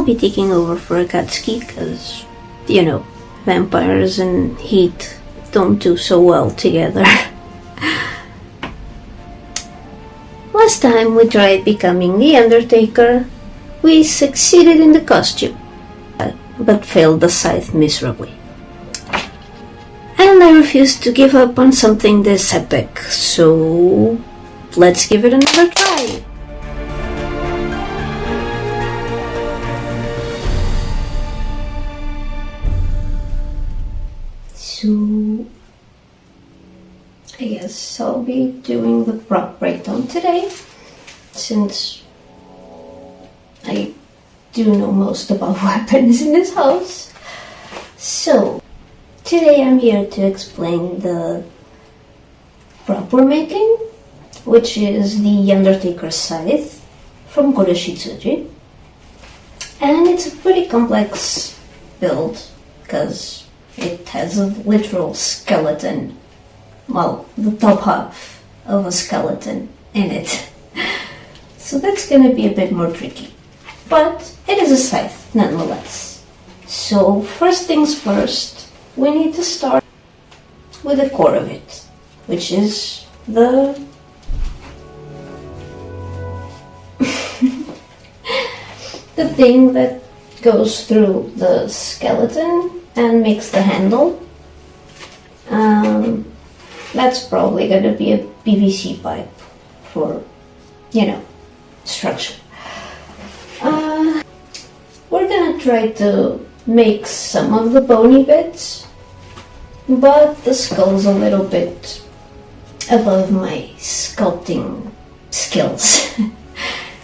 I'll be taking over for Akatsuki because, you know, vampires and heat don't do so well together. Last time we tried becoming the Undertaker, we succeeded in the costume, but failed the scythe miserably. And I refused to give up on something this epic, so let's give it another try. So I guess I'll be doing the prop breakdown today, since I do know most about weapons in this house. So today I'm here to explain the prop we're making, which is the Undertaker scythe from Kuroshitsuji. And it's a pretty complex build because it has a literal skeleton, well, the top half of a skeleton in it. So that's gonna be a bit more tricky. But it is a scythe nonetheless. So first things first, we need to start with the core of it, which is the the thing that goes through the skeleton and makes the handle. That's probably going to be a PVC pipe for, you know, structure. We're going to try to make some of the bony bits, but the skull's a little bit above my sculpting skills.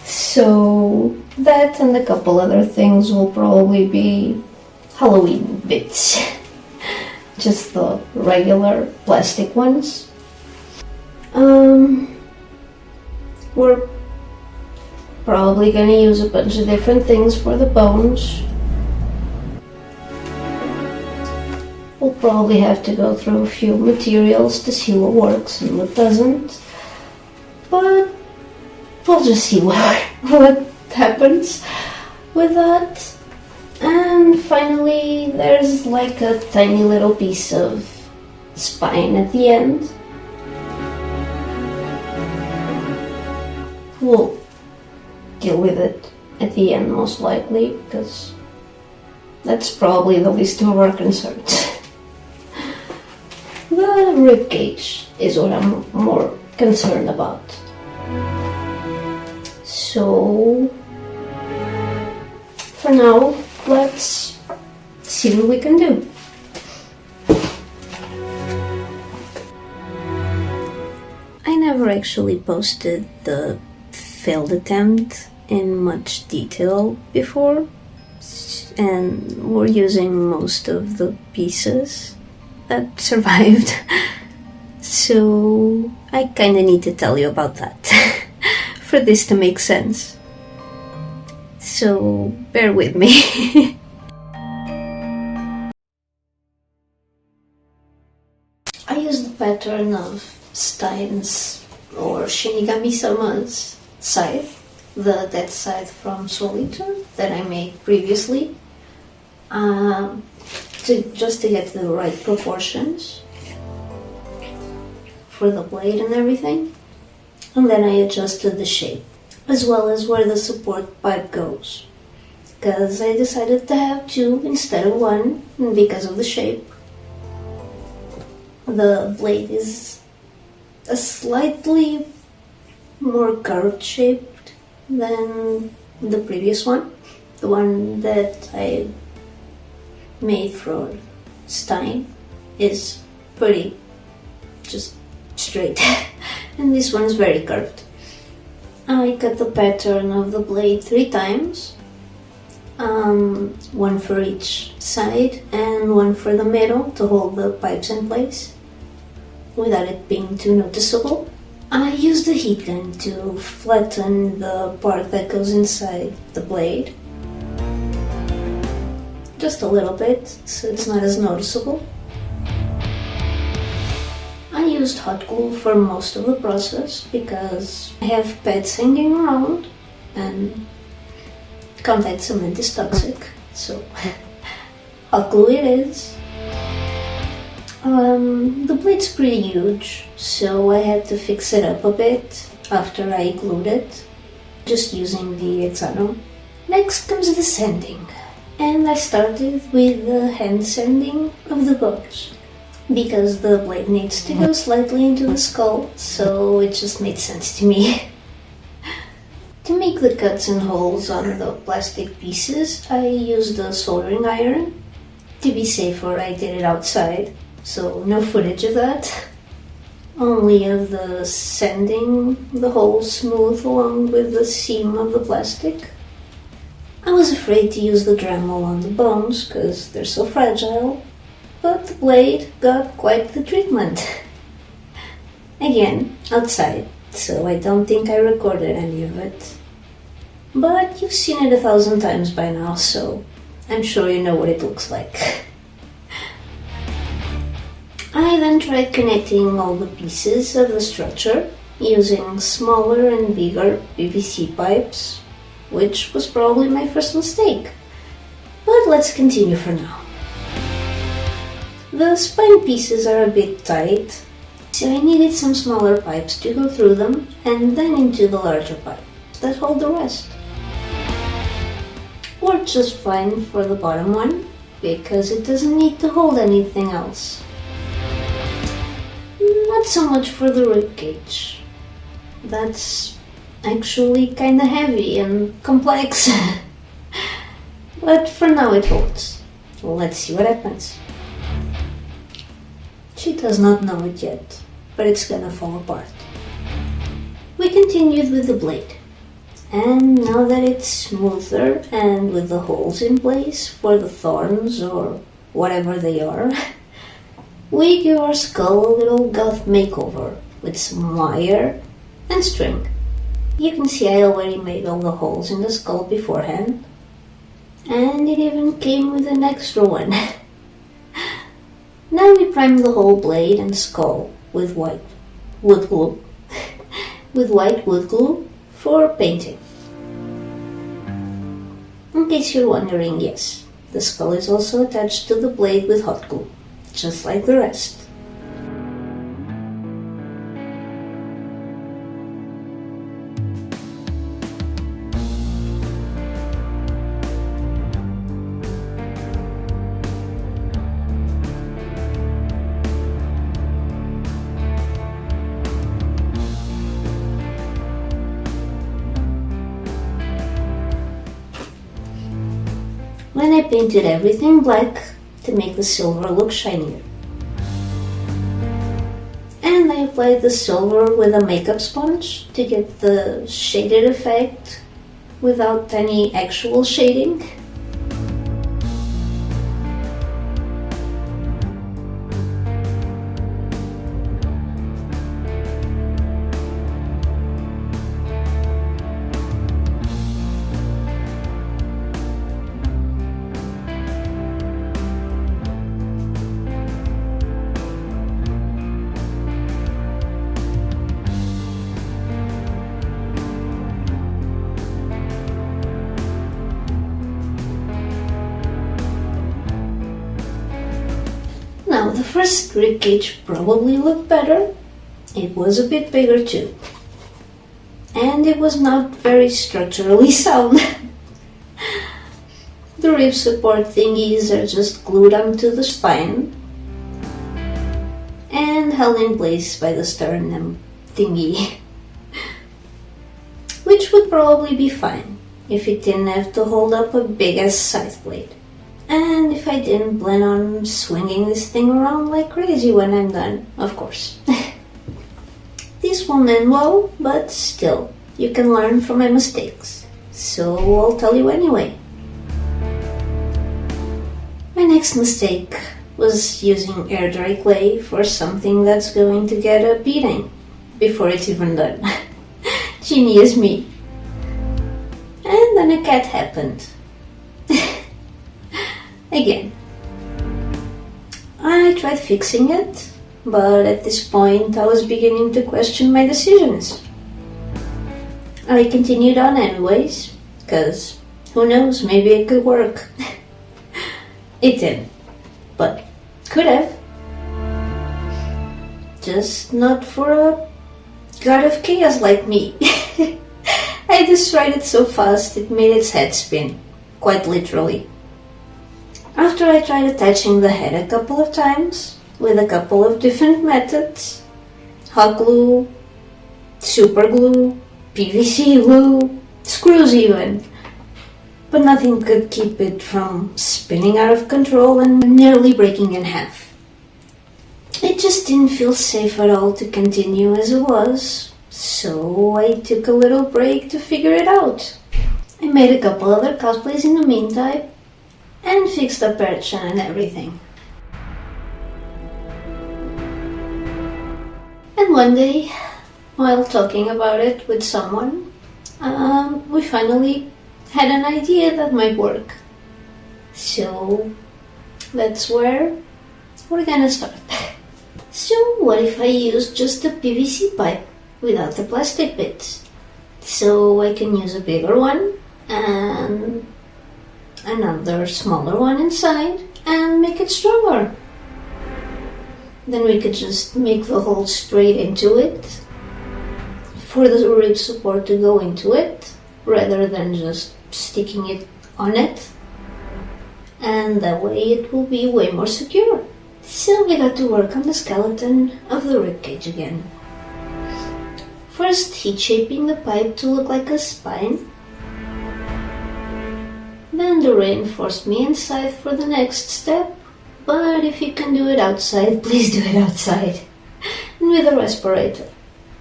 So that and a couple other things will probably be Halloween bits. Just the regular plastic ones. We're probably gonna use a bunch of different things for the bones. We'll probably have to go through a few materials to see what works and what doesn't. But we'll just see what happens with that. And finally, there's like a tiny little piece of spine at the end. We'll deal with it at the end most likely, because that's probably the least of our concerns. The rib cage is what I'm more concerned about. So for now, let's see what we can do. I never actually posted the failed attempt in much detail before, and we're using most of the pieces that survived. So I kinda need to tell you about that for this to make sense. So bear with me. I used the pattern of Stein's or Shinigami-sama's scythe, the DeathScythe from Soul Eater that I made previously, just to get the right proportions for the blade and everything. And then I adjusted the shape, as well as where the support pipe goes, because I decided to have two instead of one because of the shape. The blade is a slightly more curved shaped than the previous one, the one that I made for Stein is pretty just straight and this one is very curved. I cut the pattern of the blade 3 times, one for each side and one for the middle to hold the pipes in place without it being too noticeable. I used the heat gun to flatten the part that goes inside the blade just a little bit so it's not as noticeable. I used hot glue for most of the process because I have pets hanging around and contact cement is toxic, so hot glue it is. The blade's pretty huge, so I had to fix it up a bit after I glued it, just using the Hexano. Next comes the sanding, and I started with the hand sanding of the bones, because the blade needs to go slightly into the skull, so it just made sense to me. To make the cuts and holes on the plastic pieces, I used a soldering iron. To be safer, I did it outside, so no footage of that. Only of the sanding the holes smooth along with the seam of the plastic. I was afraid to use the Dremel on the bones because they're so fragile, but the blade got quite the treatment. Again, outside, so I don't think I recorded any of it. But you've seen it 1,000 times by now, so I'm sure you know what it looks like. I then tried connecting all the pieces of the structure using smaller and bigger PVC pipes, which was probably my first mistake. But let's continue for now. The spine pieces are a bit tight, so I needed some smaller pipes to go through them and then into the larger pipes that hold the rest. Worked just fine for the bottom one, because it doesn't need to hold anything else. Not so much for the rib cage. That's actually kinda heavy and complex. But for now it holds. Let's see what happens. She does not know it yet, but it's gonna fall apart. We continued with the blade. And now that it's smoother and with the holes in place for the thorns or whatever they are, we give our skull a little goth makeover with some wire and string. You can see I already made all the holes in the skull beforehand, and it even came with an extra one. Now we prime the whole blade and skull with white wood glue. With white wood glue for painting. In case you're wondering, yes, the skull is also attached to the blade with hot glue, just like the rest. When I painted everything black to make the silver look shinier. And I applied the silver with a makeup sponge to get the shaded effect without any actual shading. Now, the first rib cage probably looked better. It was a bit bigger too. And it was not very structurally sound. The rib support thingies are just glued onto the spine and held in place by the sternum thingy. Which would probably be fine if it didn't have to hold up a big-ass scythe blade. And if I didn't plan on swinging this thing around like crazy when I'm done, of course. This won't end well, but still, you can learn from my mistakes. So I'll tell you anyway. My next mistake was using air dry clay for something that's going to get a beating before it's even done. Genius me. And then a cat happened. Again. I tried fixing it, but at this point I was beginning to question my decisions. I continued on anyways, because Who knows, maybe it could work. It didn't, but could have. Just not for a god of chaos like me. I destroyed it so fast it made its head spin, quite literally. After I tried attaching the head a couple of times, with a couple of different methods, hot glue, super glue, PVC glue, screws even, but nothing could keep it from spinning out of control and nearly breaking in half. It just didn't feel safe at all to continue as it was, so I took a little break to figure it out. I made a couple other cosplays in the meantime, and fixed the perchin and everything. And one day, while talking about it with someone, we finally had an idea that might work. So that's where we're gonna start. So what if I use just a PVC pipe without the plastic bits? So I can use a bigger one and another smaller one inside and make it stronger. Then we could just make the hole straight into it for the rib support to go into it rather than just sticking it on it, and that way it will be way more secure. So we got to work on the skeleton of the ribcage again. First heat shaping the pipe to look like a spine, then the reinforced me and scythe for the next step, but if you can do it outside, please do it outside. And with a respirator,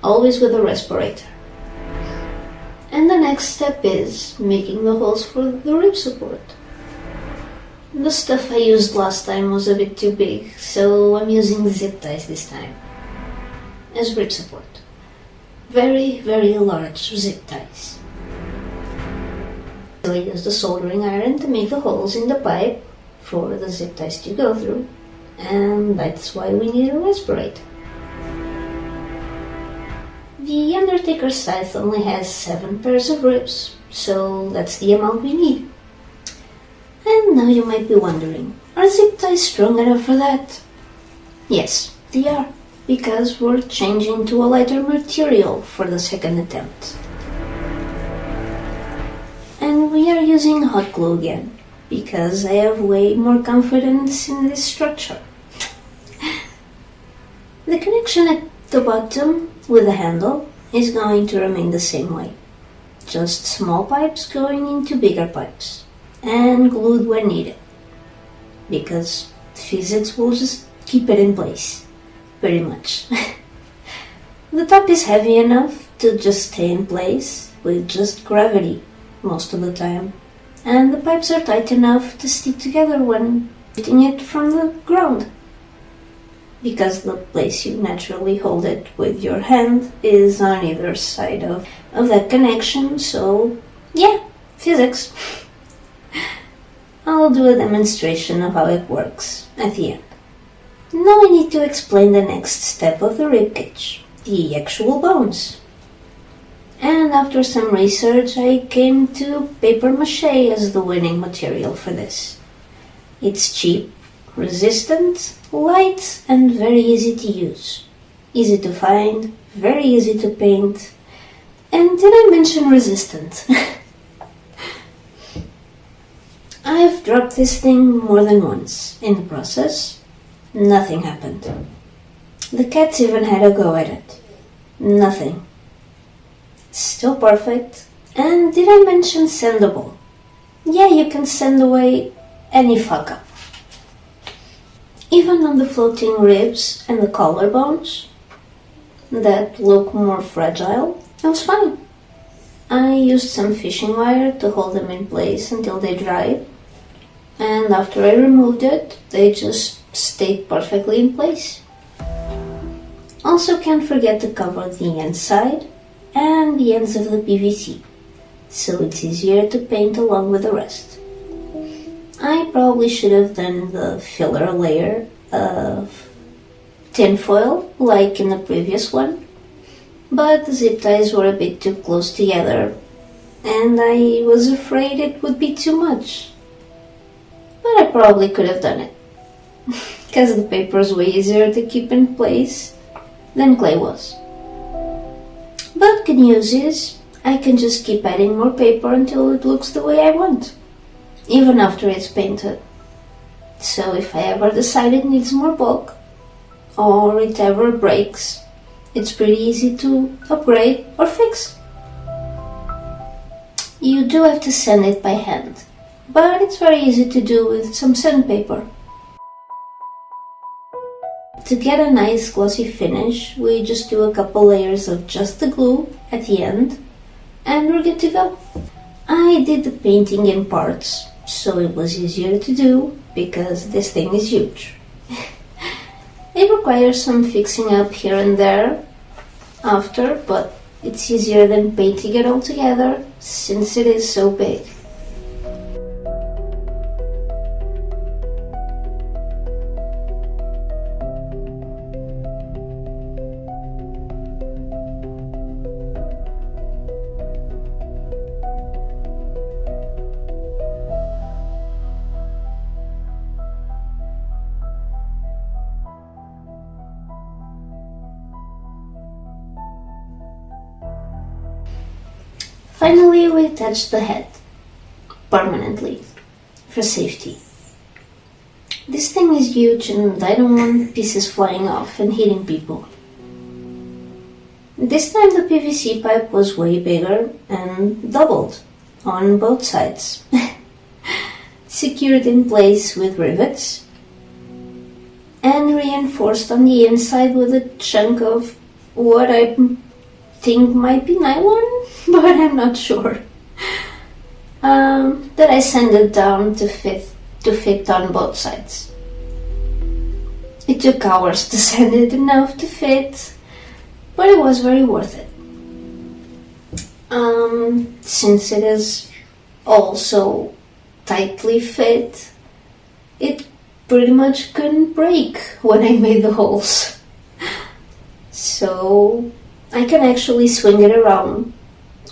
always with a respirator. And the next step is making the holes for the rib support. The stuff I used last time was a bit too big, so I'm using zip ties this time as rib support. Very, very large zip ties. So I used the soldering iron to make the holes in the pipe for the zip ties to go through, and that's why we need a respirator. The Undertaker scythe only has 7 pairs of ribs, so that's the amount we need. And now you might be wondering, are zip ties strong enough for that? Yes, they are, because we're changing to a lighter material for the second attempt. And we are using hot glue again, because I have way more confidence in this structure. The connection at the bottom with the handle is going to remain the same way. Just small pipes going into bigger pipes, and glued when needed, because physics will just keep it in place, pretty much. The top is heavy enough to just stay in place with just gravity most of the time, and the pipes are tight enough to stick together when lifting it from the ground, because the place you naturally hold it with your hand is on either side of that connection, so yeah, physics. I'll do a demonstration of how it works at the end. Now I need to explain the next step of the ribcage, the actual bones. And after some research I came to paper mache as the winning material for this. It's cheap, resistant, light, and very easy to use. Easy to find, very easy to paint. And did I mention resistant? I've dropped this thing more than once. In the process, nothing happened. The cats even had a go at it. Nothing. Still perfect. And did I mention sandable? Yeah, you can sand away any fuck up. Even on the floating ribs and the collarbones that look more fragile, it was fine. I used some fishing wire to hold them in place until they dried, and after I removed it, they just stayed perfectly in place. Also, can't forget to cover the inside and the ends of the PVC, so it's easier to paint along with the rest. I probably should have done the filler layer of tinfoil like in the previous one, but the zip ties were a bit too close together and I was afraid it would be too much. But I probably could have done it, because the paper is way easier to keep in place than clay was. But good news is, I can just keep adding more paper until it looks the way I want, even after it's painted. So if I ever decide it needs more bulk, or it ever breaks, it's pretty easy to upgrade or fix. You do have to sand it by hand, but it's very easy to do with some sandpaper. To get a nice glossy finish, we just do a couple layers of just the glue at the end, and we're good to go. I did the painting in parts, so it was easier to do because this thing is huge. It requires some fixing up here and there after, but it's easier than painting it all together since it is so big. Finally, we attach the head, permanently, for safety. This thing is huge and I don't want pieces flying off and hitting people. This time the PVC pipe was way bigger and doubled on both sides, secured in place with rivets, and reinforced on the inside with a chunk of what I think might be nylon, but I'm not sure. That I sanded down to fit on both sides. It took hours to sand it enough to fit, but it was very worth it. Since it is also tightly fit, it pretty much couldn't break when I made the holes. So I can actually swing it around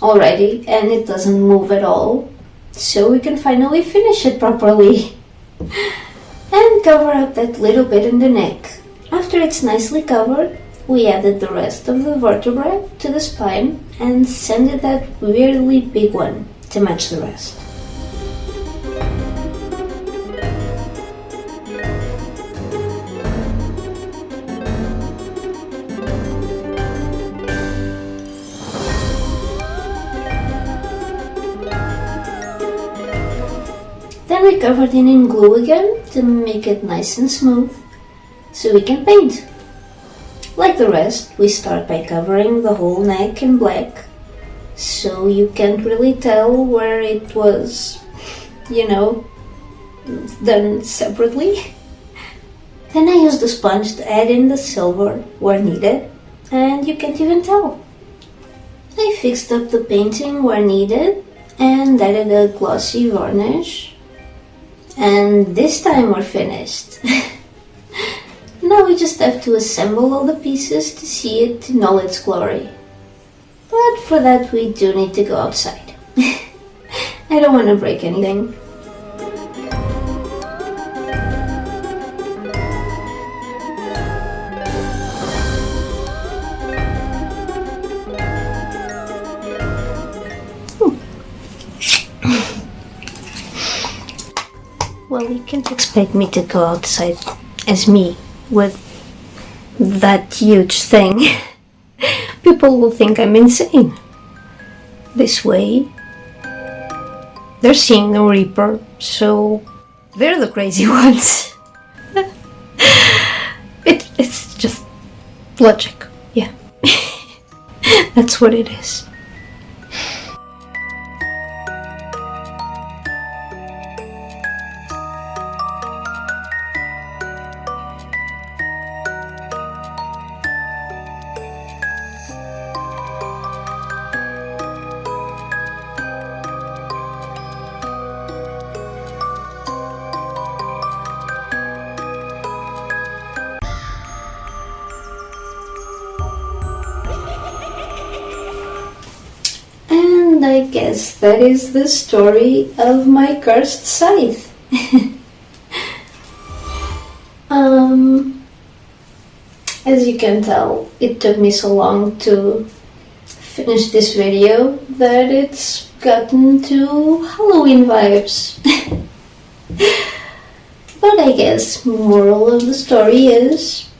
already and it doesn't move at all, so we can finally finish it properly and cover up that little bit in the neck. After it's nicely covered, we added the rest of the vertebrae to the spine and sanded that weirdly big one to match the rest. Then we covered it in glue again to make it nice and smooth, so we can paint. Like the rest, we start by covering the whole neck in black, so you can't really tell where it was, done separately. Then I used the sponge to add in the silver where needed, and you can't even tell. I fixed up the painting where needed and added a glossy varnish. And this time we're finished. Now we just have to assemble all the pieces to see it in all its glory. But for that we do need to go outside. I don't want to break anything. Well, you can't expect me to go outside as me with that huge thing. People will think I'm insane. This way, they're seeing the Reaper, so they're the crazy ones. It's just logic, yeah. That's what it is. I guess that is the story of my cursed scythe. As you can tell, it took me so long to finish this video that it's gotten to Halloween vibes. But I guess moral of the story is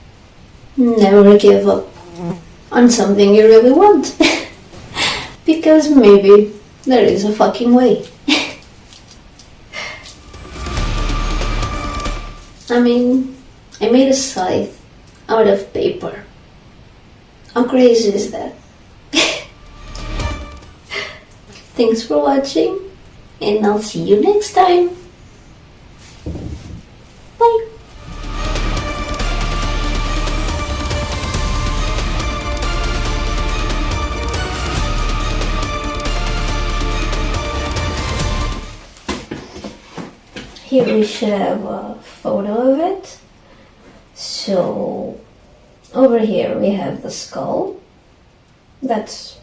never give up on something you really want. Because maybe there is a fucking way. I mean, I made a scythe out of paper. How crazy is that? Thanks for watching, and I'll see you next time. Bye. Here we should have a photo of it. So over here we have the skull. That's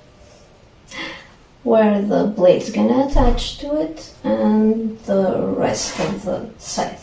where the blade's gonna attach to it, and the rest of the scythe.